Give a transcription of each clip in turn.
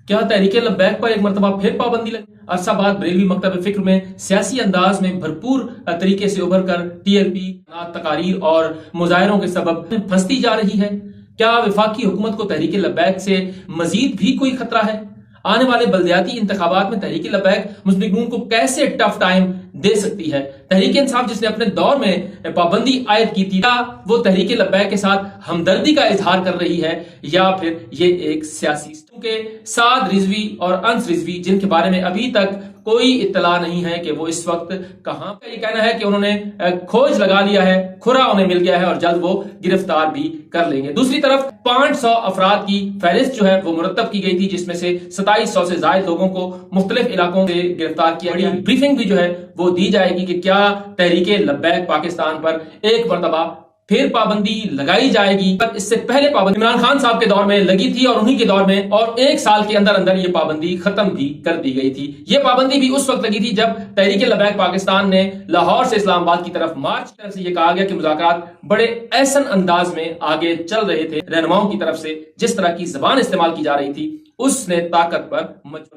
क्या तहरीक लब्बैक पर एक मरतबा फिर पाबंदी लगी? अरसा बाद बरेलवी मकतब फिक्र में सियासी अंदाज में भरपूर तरीके से उभर कर टीएलपी तकारीर और मुजाहरों के सबब फंसती जा रही है। क्या वफाकी हुकूमत को तहरीक लब्बैक से मजीद भी कोई खतरा है? आने वाले बल्दियाती इंतखाबात में तहरीक लब्बैक मुस्लिम लीग नून को कैसे टफ टाइम दे सकती है? तहरीक इंसाफ जिसने अपने दौर में पाबंदी आयद की थी, क्या वो तहरीक लब्बैक के साथ हमदर्दी का इजहार कर रही है या फिर ये एक सियासी? क्योंकि साद रिजवी और अंस रिजवी जिनके बारे में अभी तक कोई इत्तला नहीं है कि वो इस वक्त कहां पर, ये कहना है कि उन्होंने खोज लगा लिया है, खुरा उन्हें मिल गया है और जल्द वो गिरफ्तार भी कर लेंगे। दूसरी तरफ 500 अफराद की फहरिस्त जो है वो मुरतब की गई थी, जिसमें से 2700 से ज्यादा लोगों को मुख्तलिफ इलाकों से गिरफ्तार किया गया। ब्रीफिंग भी जो है वो दी जाएगी कि क्या तहरीक लब्बैक पाकिस्तान पर एक मरतबा फिर पाबंदी लगाई जाएगी। पर इससे पहले पाबंदी इमरान खान साहब के दौर में लगी थी और उन्हीं के दौर में और एक साल के अंदर अंदर ये पाबंदी खत्म भी कर दी गई थी। ये पाबंदी भी उस वक्त लगी थी जब तहरीक लब्बैक पाकिस्तान ने लाहौर से इस्लामाबाद की तरफ मार्च की तरफ से ये कहा गया कि मुज़ाकरात बड़े ऐसन अंदाज में आगे चल रहे थे। रहनुमाओं की तरफ से जिस तरह की जबान इस्तेमाल की जा रही थी उसने ताकत पर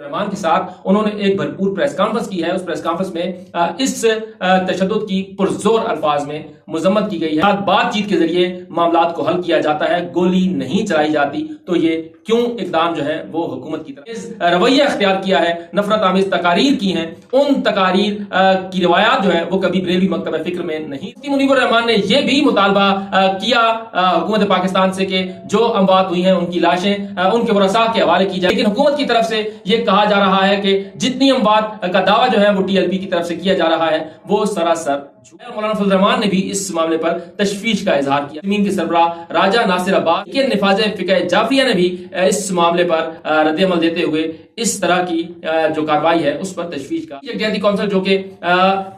रहमान के साथ उन्होंने एक भरपूर प्रेस कॉन्फ्रेंस की है। उस प्रेस कॉन्फ्रेंस में इस तशद्दुद की पुरजोर अल्फाज में मजम्मत की गई है। बातचीत के जरिए मामलात को हल किया जाता है, गोली नहीं चलाई जाती। तो ये क्यों इकदाम जो है वो हुकूमत की तरफ रवैया अख्तियार किया है, नफरत आमेज तकारीर की हैं, उन तकारीर की रिवायात जो है वो कभी बरेलवी मकतब फिक्र में नहीं। मुनीबुर रहमान ने यह भी मुतालबा किया हुकूमत पाकिस्तान से कि जो अमवात हुई हैं उनकी लाशें उनके वरसा के हवाले की जाए, लेकिन हुकूमत की तरफ से यह कहा जा रहा है कि जितनी अमवात का दावा जो है वो टीएलपी की तरफ से किया जा रहा है वो सरासर। मौलाना फजल रहमान ने भी इस मामले पर तशवीश का इजहार किया। जमीन के सरबराह राजा नासिर अब्बास के निफाज फिक़ह जाफरिया ने भी इस मामले पर रद्द-ए-अमल देते हुए इस तरह की जो कार्रवाई है उस पर तशवीश का। यकजहती कौंसिल जो कि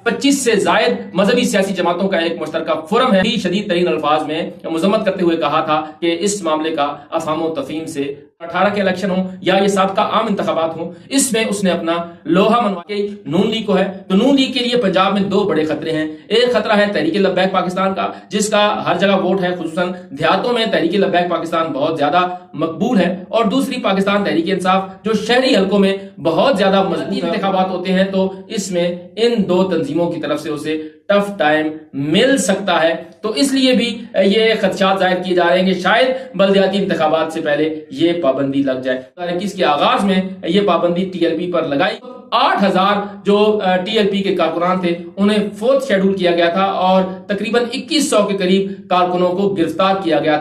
25 से जायद मजहबी सियासी जमातों का एक मुश्तरका फोरम है, शदीद तरीन अल्फाज में मजम्मत करते हुए कहा था कि इस मामले का अफहम व तफहीम से 18 के इलेक्शन हो या ये साबका आम इंतखाबात हो, इसमें उसने अपना लोहा मनवा के नून लीग को है। तो नून लीग के लिए पंजाब में दो बड़े खतरे हैं। एक खतरा है तहरीक लब्बैक पाकिस्तान का, जिसका हर जगह वोट है, खुसूसन देहातों में तहरीक लब्बैक पाकिस्तान बहुत ज्यादा मकबूल है। और दूसरी पाकिस्तान तहरीक इंसाफ जो शहरी हलकों में बहुत ज्यादा मजबूत इंतखाबात होते हैं। तो इसमें इन दो तंजीमों की तरफ से उसे टफ टाइम मिल सकता है। तो इसलिए भी ये खदशात जाहिर किए जा रहे हैं कि शायद बल्दियाती इंतखाबात से पहले ये पाबंदी लग जाए। 2021 के आगाज में ये पाबंदी टीएलपी पर लगाई। 8000 जो टीएलपी के कारकुनान थे उन्हें 4th शेड्यूल किया गया था और तकरीबन 2100 के करीब कारकुनों को गिरफ्तार किया गया था।